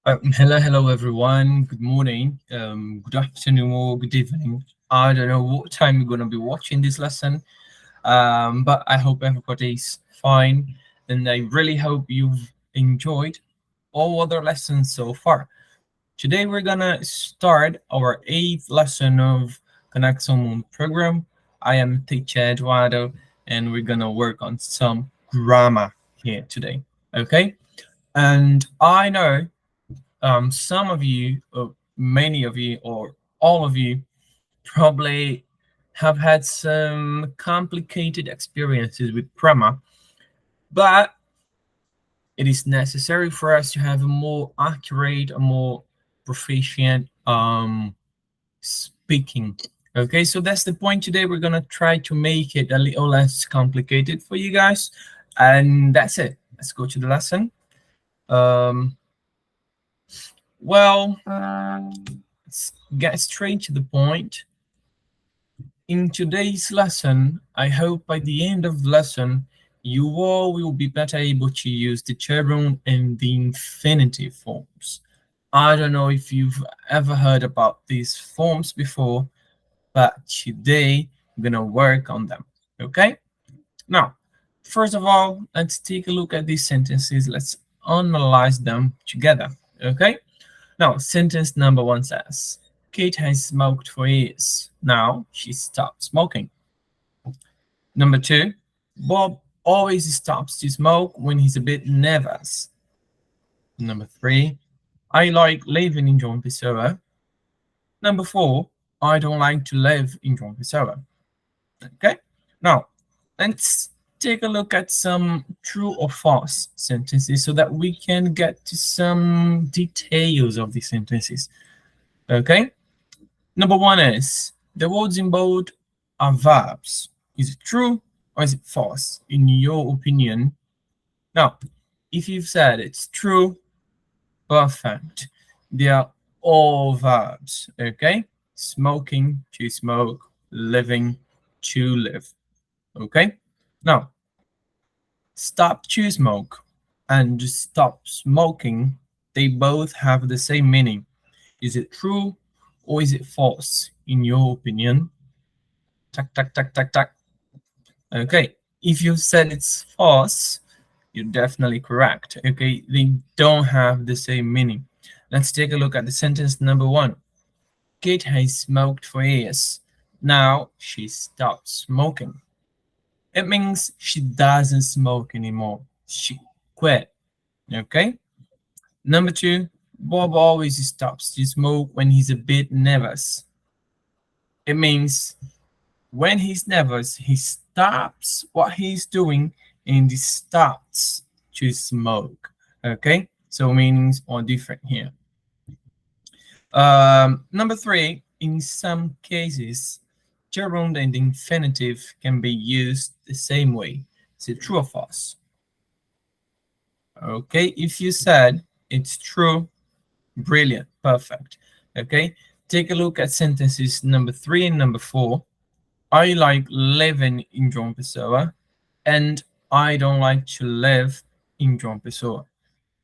Hello, everyone. Good morning, good afternoon, or good evening. I don't know what time you're going to be watching this lesson, but I hope everybody's fine, and I really hope you've enjoyed all other lessons so far. Today, we're going to start our eighth lesson of Connect Someone program. I am teacher Eduardo, and we're going to work on some grammar here today. Okay? And I know some of you, or many of you, or all of you, probably have had some complicated experiences with grammar, but it is necessary for us to have a more accurate, a more proficient speaking. Okay, so that's the point today. We're gonna try to make it a little less complicated for you guys, and that's it. Let's go to the lesson. Um, well, let's get straight to the point. In today's lesson, I hope by the end of the lesson, you all will be better able to use the gerund and the infinitive forms. I don't know if you've ever heard about these forms before, but today I'm gonna work on them, okay? Now, first of all, let's take a look at these sentences. Let's analyze them together, okay? Now, sentence number one says, Kate has smoked for years. Now she stopped smoking. Number two, Bob always stops to smoke when he's a bit nervous. Number three, I like living in John Pessoa. Number four, I don't like to live in John Pessoa. Okay, now let's take a look at some true or false sentences so that we can get to some details of the sentences. Okay, number one is the words in bold are verbs. Is it true or is it false in your opinion? Now, if you've said it's true, perfect. They are all verbs, okay? Smoking, to smoke, living, to live, okay? Now, stop to smoke and stop smoking, they both have the same meaning. Is it true or is it false in your opinion? Tack, tack, tack, tack, tack. Okay, if you said it's false, you're definitely correct. Okay, they don't have the same meaning. Let's take a look at the sentence number one. Kate has smoked for years. Now she stopped smoking. It means she doesn't smoke anymore. She quit. Okay. Number two, Bob always stops to smoke when he's a bit nervous. It means when he's nervous, he stops what he's doing and he starts to smoke. Okay, so meanings are different here. Number three, in some cases, gerund and infinitive can be used the same way. Is it true or false? Okay, if you said it's true, brilliant, perfect. Okay, take a look at sentences number three and number four. I like living in João Pessoa, and I don't like to live in João Pessoa.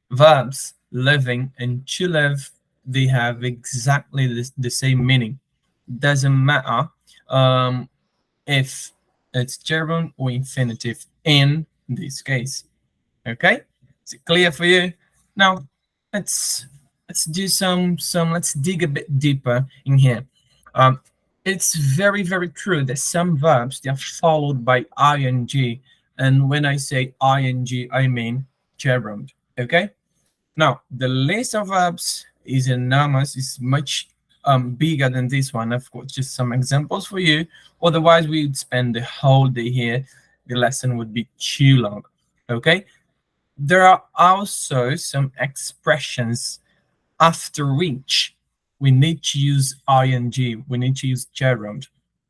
Verbs living and to live, they have exactly the same meaning. Doesn't matter if it's gerund or infinitive in this case. Okay, is it clear for you? Now let's do some let's dig a bit deeper in here. It's very true that some verbs they are followed by ing, and when I say ing, I mean gerund. Okay. Now the list of verbs is enormous. It's much bigger than this one. I've got just some examples for you. Otherwise, we'd spend the whole day here. The lesson would be too long. Okay. There are also some expressions after which we need to use ing, we need to use gerund.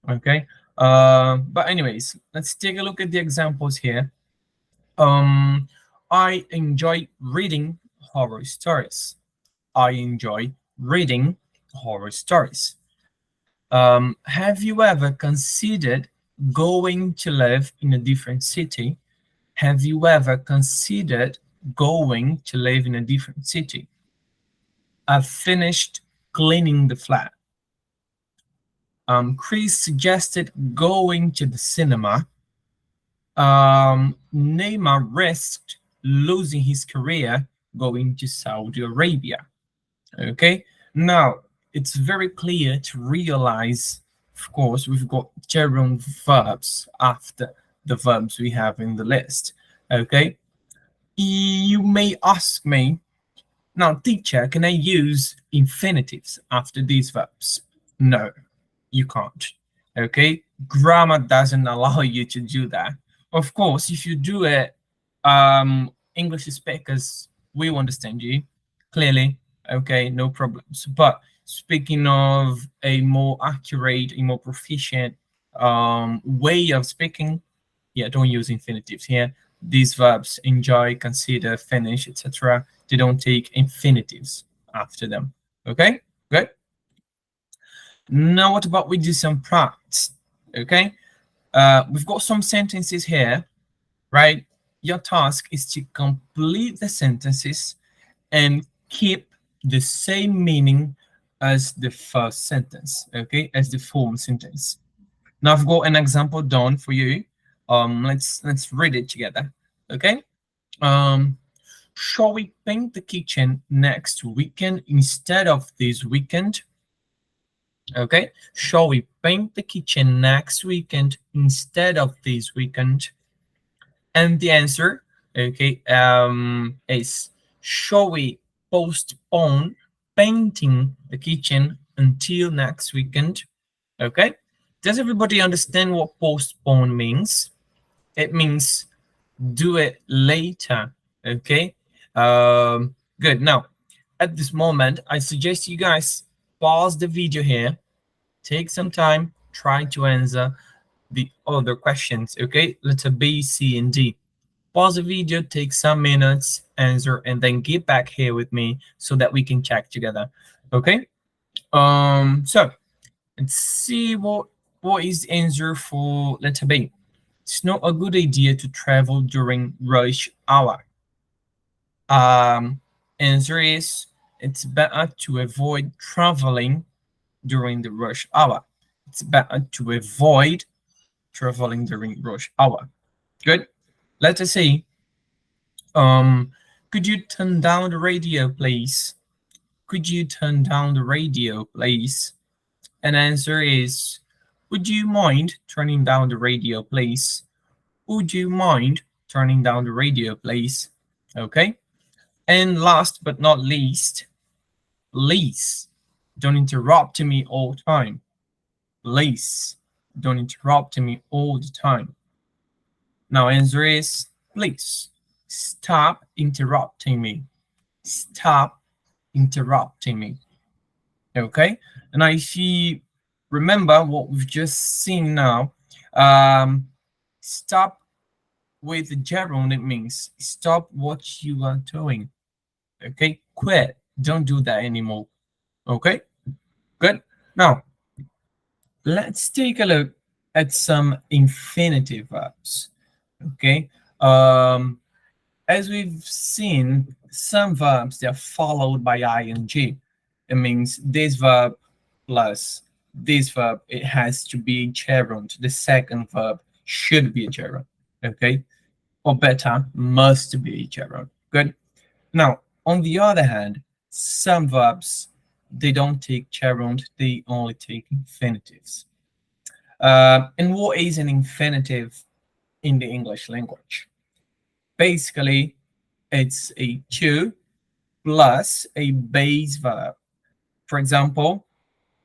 Okay, but anyways, let's take a look at the examples here. I enjoy reading horror stories. I enjoy reading horror stories. Have you ever considered going to live in a different city? Have you ever considered going to live in a different city? I finished cleaning the flat. Chris suggested going to the cinema. Neymar risked losing his career going to Saudi Arabia. Okay, now it's very clear to realize, of course, we've got gerund verbs after the verbs we have in the list. Okay, you may ask me, now, teacher, can I use infinitives after these verbs? No, you can't. Okay, grammar doesn't allow you to do that. Of course, if you do it, English speakers will understand you clearly. Okay, no problems. But speaking of a more accurate, a more proficient way of speaking, yeah, don't use infinitives here. These verbs enjoy, consider, finish, etc. They don't take infinitives after them. Okay, good. Now, what about we do some practice? Okay, we've got some sentences here, right? Your task is to complete the sentences and keep the same meaning as the first sentence, okay, as the form sentence. Now I've got an example done for you. Let's read it together, okay? Um, shall we paint the kitchen next weekend instead of this weekend? Okay, shall we paint the kitchen next weekend instead of this weekend? And the answer, okay, is shall we postpone painting the kitchen until next weekend? Okay, does everybody understand what postpone means? It means do it later. Okay, good. Now, at this moment, I suggest you guys pause the video here, take some time, try to answer the other questions. Okay, letter B, C, and D. Pause the video, take some minutes, answer, and then get back here with me so that we can check together. Okay. So let's see what is the answer for letter B. It's not a good idea to travel during rush hour. Answer is it's better to avoid traveling during the rush hour. It's better to avoid traveling during rush hour. Good. Letter C. Could you turn down the radio, please? Could you turn down the radio, please? And answer is, would you mind turning down the radio, please? Would you mind turning down the radio, please? Okay. And last but not least, please don't interrupt me all the time. Please don't interrupt me all the time. Now answer is, please stop interrupting me. Stop interrupting me. Okay. And if you remember what we've just seen now, stop with the gerund, it means stop what you are doing. Okay, quit. Don't do that anymore. Okay, good. Now, let's take a look at some infinitive verbs. Okay, as we've seen, some verbs they are followed by ing. It means this verb plus this verb, it has to be a gerund. The second verb should be a gerund. Okay, or better, must be a gerund. Good. Now, on the other hand, some verbs they don't take gerund, they only take infinitives. And what is an infinitive in the English language? Basically, it's a to plus a base verb. For example,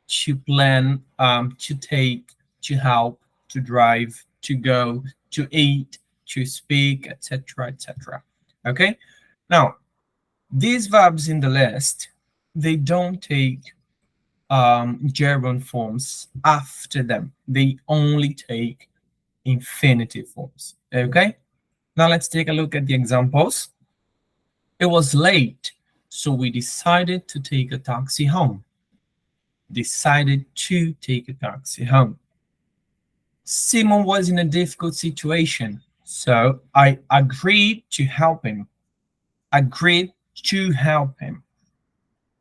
to plan, to take, to help, to drive, to go, to eat, to speak, etc., etc. Okay. Now, these verbs in the list, they don't take gerund forms after them. They only take infinitive forms. Okay. Now let's take a look at the examples. It was late, so we decided to take a taxi home. Decided to take a taxi home. Simon was in a difficult situation, so I agreed to help him. Agreed to help him.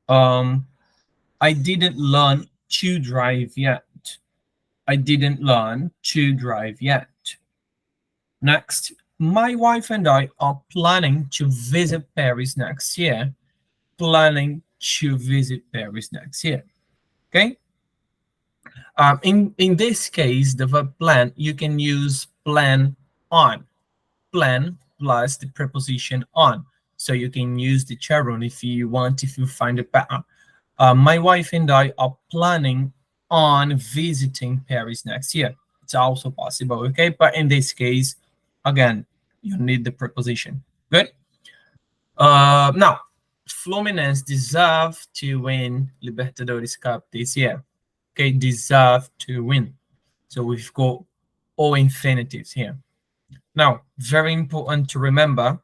Um, I didn't learn to drive yet. I didn't learn to drive yet. Next, my wife and I are planning to visit Paris next year. Planning to visit Paris next year. Okay. In this case, the verb plan, you can use plan on. Plan plus the preposition on. So you can use the gerund if you want, if you find it better. My wife and I are planning on visiting Paris next year. It's also possible, okay? But in this case, again, you need the preposition. Good. Now, Fluminense deserve to win Libertadores Cup this year. Okay, deserve to win. So we've got all infinitives here. Now, very important to remember,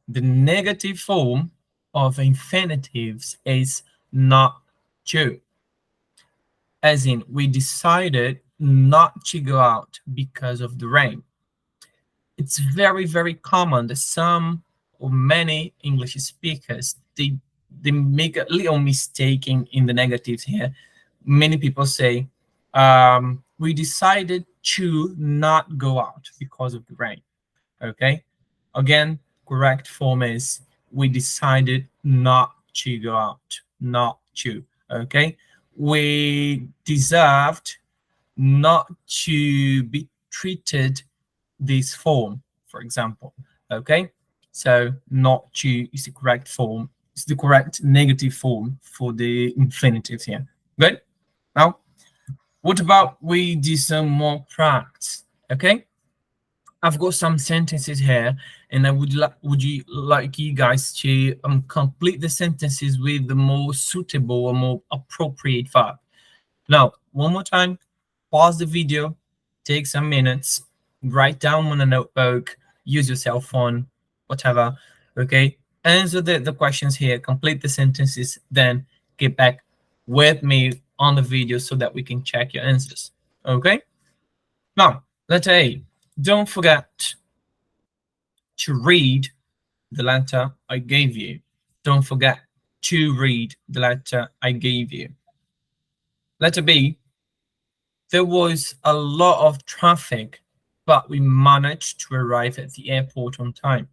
the negative form of infinitives is not to. As in, we decided not to go out because of the rain. It's very, very common that some or many English speakers, they make a little mistake in the negatives here. Many people say, we decided to not go out because of the rain. Okay. Again, correct form is we decided not to go out, not to. Okay. We deserved not to be treated this form, for example. Okay. So not to is the correct form. It's the correct negative form for the infinitive here. Good. Now, what about we do some more practice? Okay. I've got some sentences here, and I would you like you guys to complete the sentences with the more suitable or more appropriate verb. Now, one more time, pause the video, take some minutes, write down on a notebook, use your cell phone, whatever. Okay, answer the questions here, complete the sentences, then get back with me on the video so that we can check your answers. Okay. Now, letter A. Don't forget to read the letter I gave you. Don't forget to read the letter I gave you. Letter B. There was a lot of traffic, but we managed to arrive at the airport on time.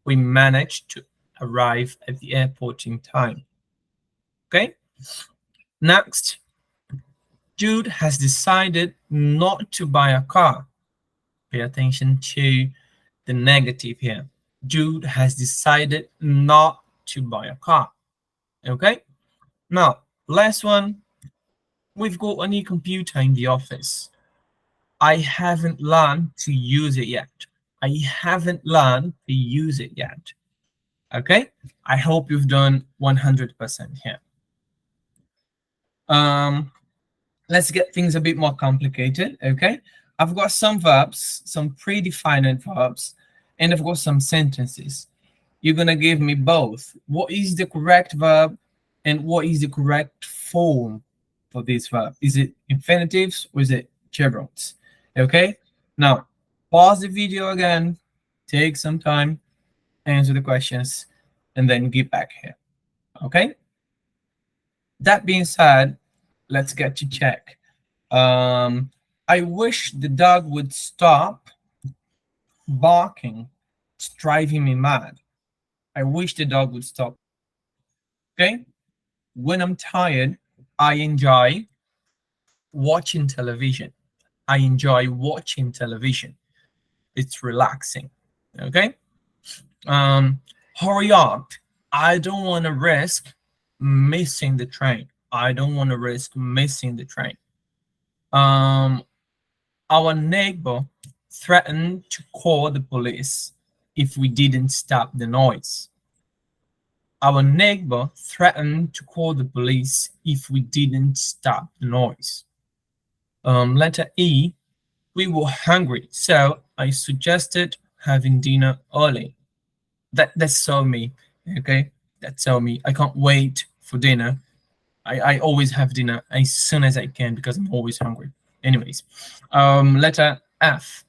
We managed to arrive at the airport in time. Okay. Next, Jude has decided not to buy a car. Pay attention to the negative here. Jude has decided not to buy a car. Okay. Now, last one. We've got a new computer in the office. I haven't learned to use it yet. I haven't learned to use it yet. Okay. I hope you've done 100% here. Let's get things a bit more complicated. Okay. I've got some verbs, some predefined verbs, and I've got some sentences. You're going to give me both. What is the correct verb and what is the correct form for this verb? Is it infinitives or is it gerunds? Okay. Now, pause the video again, take some time, answer the questions, and then get back here. Okay. That being said, let's get to check. I wish the dog would stop barking. It's driving me mad. I wish the dog would stop. Okay. When I'm tired, I enjoy watching television. I enjoy watching television. It's relaxing. Okay. Hurry up. I don't want to risk missing the train. I don't want to risk missing the train. Our neighbor threatened to call the police if we didn't stop the noise. Our neighbor threatened to call the police if we didn't stop the noise. Letter E, we were hungry, so I suggested having dinner early. That's so me, okay? That's so me. I can't wait for dinner. I always have dinner as soon as I can because I'm always hungry. Anyways, letter F.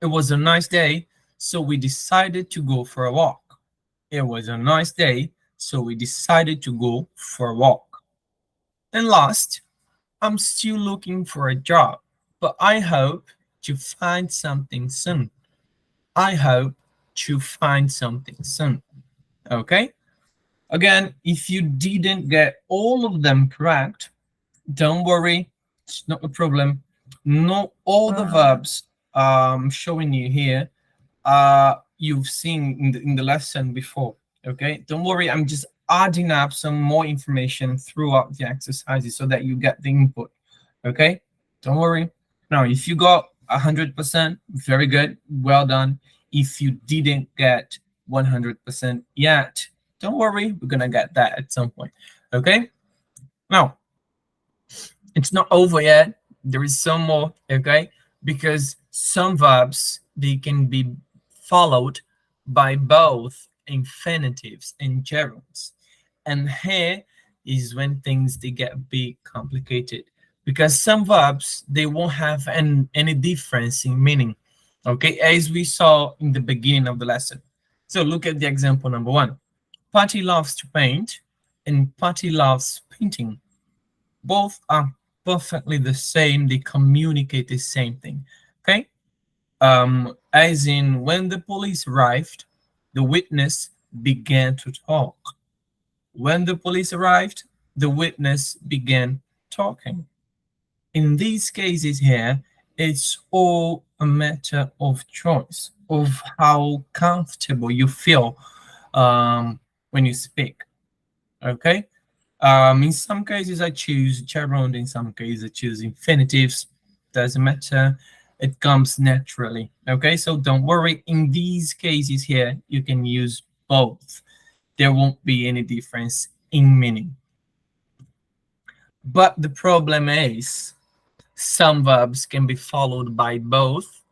It was a nice day, so we decided to go for a walk. It was a nice day, so we decided to go for a walk. And last, I'm still looking for a job, but I hope to find something soon. I hope to find something soon. Okay? Again, if you didn't get all of them correct, don't worry, it's not a problem. Not all the verbs showing you here you've seen in the lesson before. Okay, don't worry, I'm just adding up some more information throughout the exercises so that you get the input. Okay, don't worry. Now, if you got 100%, very good, well done. If you didn't get 100% yet, don't worry, we're gonna get that at some point. Okay, now it's not over yet. There is some more, okay? Because some verbs, they can be followed by both infinitives and gerunds. And here is when things they get a bit complicated because some verbs they won't have any difference in meaning. Okay, as we saw in the beginning of the lesson. So look at the example number one. Patty loves to paint and Patty loves painting. Both are perfectly the same, they communicate the same thing. Okay, as in when the police arrived, the witness began to talk. When the police arrived, the witness began talking. In these cases here, it's all a matter of choice, of how comfortable you feel when you speak. Okay, in some cases, I choose gerund. In some cases, I choose infinitives. Doesn't matter. It comes naturally. Okay, so don't worry. In these cases here, you can use both. There won't be any difference in meaning. But the problem is, some verbs can be followed by both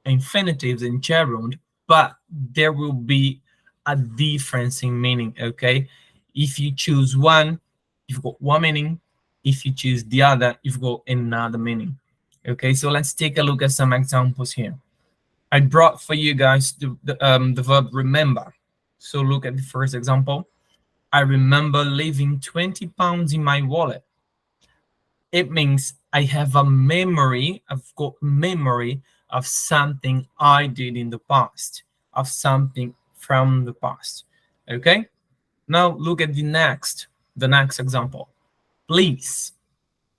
infinitives and gerund, but there will be a difference in meaning. Okay, if you choose one, you've got one meaning. If you choose the other, you've got another meaning. Okay, so let's take a look at some examples here. I brought for you guys the verb remember. So look at the first example. I remember leaving 20 pounds in my wallet. It means I have a memory, I've got memory of something I did in the past, of something from the past. Okay, now look at the next example. Please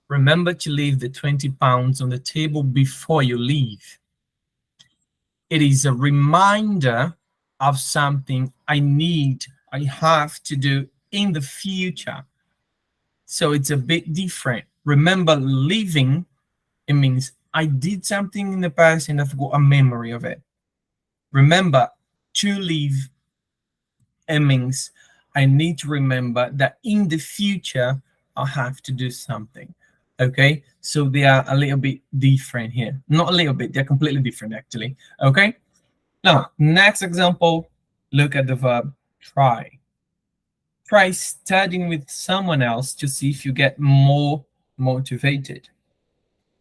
remember to leave the 20 pounds on the table before you leave. It is a reminder of something I have to do in the future. So it's a bit different. Remember, leaving, it means I did something in the past and I've got a memory of it. Remember, to leave, it means I need to remember that in the future I'll have to do something. Okay, so they are a little bit different here. Not a little bit, they're completely different actually. Okay, now next example, look at the verb try. Try studying with someone else to see if you get more motivated.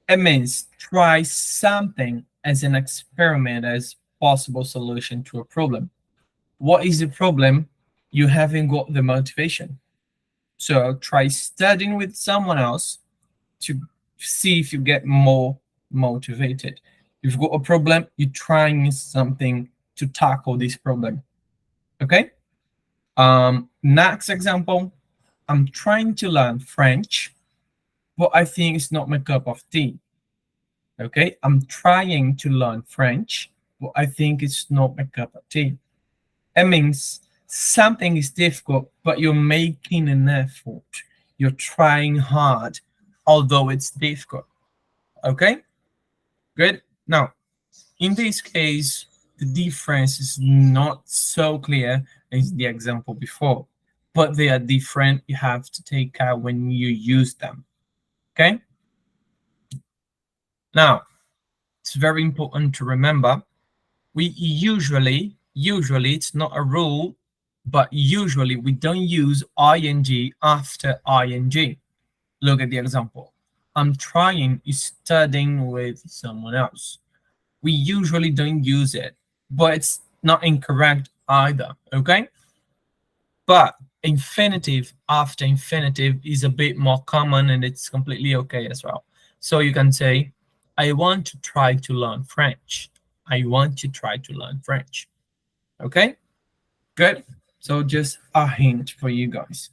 It means try something as an experiment as possible solution to a problem. What is the problem? You haven't got the motivation. So try studying with someone else to see if you get more motivated. If you've got a problem, you're trying something to tackle this problem. Okay. Next example, I'm trying to learn French, but I think it's not my cup of tea. Okay, I'm trying to learn French, but I think it's not my cup of tea. It means something is difficult, but you're making an effort. You're trying hard, although it's difficult. Okay, good. Now, in this case, the difference is not so clear as the example before, but they are different. You have to take out when you use them. Okay. Now, it's very important to remember we usually it's not a rule, but usually we don't use ing after ing. Look at the example. I'm trying is studying with someone else. We usually don't use it, but it's not incorrect either. Okay, but infinitive after infinitive is a bit more common, and it's completely okay as well. So you can say, I want to try to learn French. I want to try to learn French. Okay, good. So just a hint for you guys.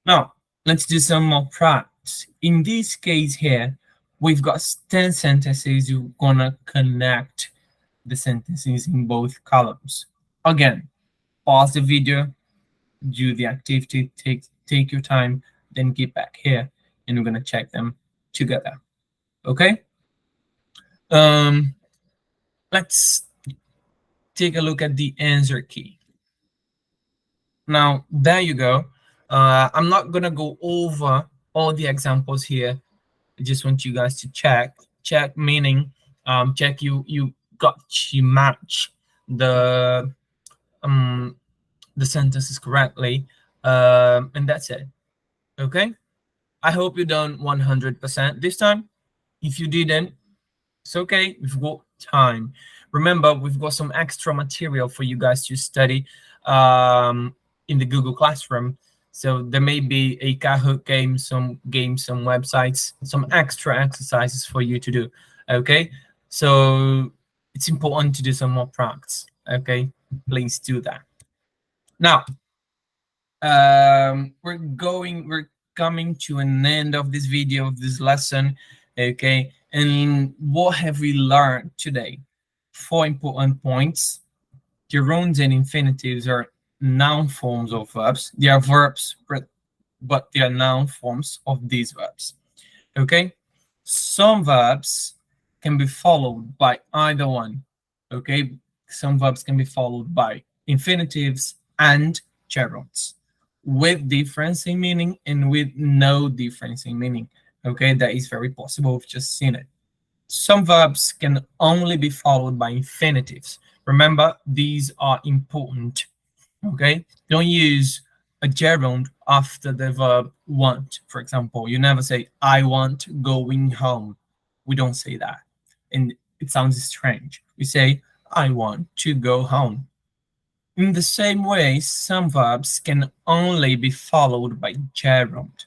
Now, let's do some more practice. In this case here, we've got 10 sentences. You're gonna connect the sentences in both columns. Again, pause the video, do the activity, take your time, then get back here, and we're gonna check them together. Okay? Um, let's take a look at the answer key. Now, there you go. I'm not gonna go over all the examples here. I just want you guys to check meaning, check you got to match the um the sentences correctly, and that's it. Okay, I hope you done 100% this time. If you didn't, it's okay, we've got time. Remember, we've got some extra material for you guys to study in the Google Classroom. So there may be a Kahoot game, some websites, some extra exercises for you to do. Okay, so it's important to do some more practice. Okay, please do that. Now, we're coming to an end of this video, of this lesson. Okay, and what have we learned today? 4 important points. Gerunds and infinitives are noun forms of verbs. They are verbs, but they are noun forms of these verbs. Okay, some verbs can be followed by either one. Okay, some verbs can be followed by infinitives and gerunds, with difference in meaning and with no difference in meaning. Okay, that is very possible. We've just seen it. Some verbs can only be followed by infinitives. Remember, these are important. Okay, don't use a gerund after the verb want. For example, you never say I want going home. We don't say that, and it sounds strange. We say I want to go home. In the same way, some verbs can only be followed by gerund.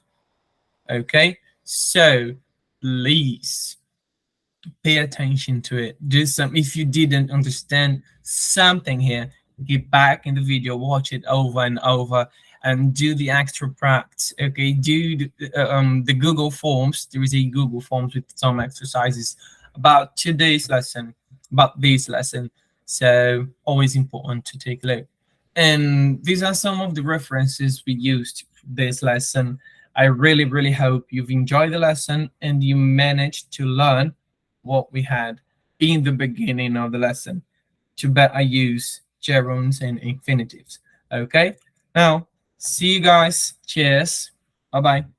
Okay, so please pay attention to it. Do some, if you didn't understand something here, get back in the video, watch it over and over, and do the extra practice. Okay, do the Google Forms. There is a Google Forms with some exercises about today's lesson, about this lesson. So always important to take a look. And these are some of the references we used for this lesson. I really hope you've enjoyed the lesson and you managed to learn what we had in the beginning of the lesson to better use gerunds and infinitives. Okay, now see you guys. Cheers. Bye bye.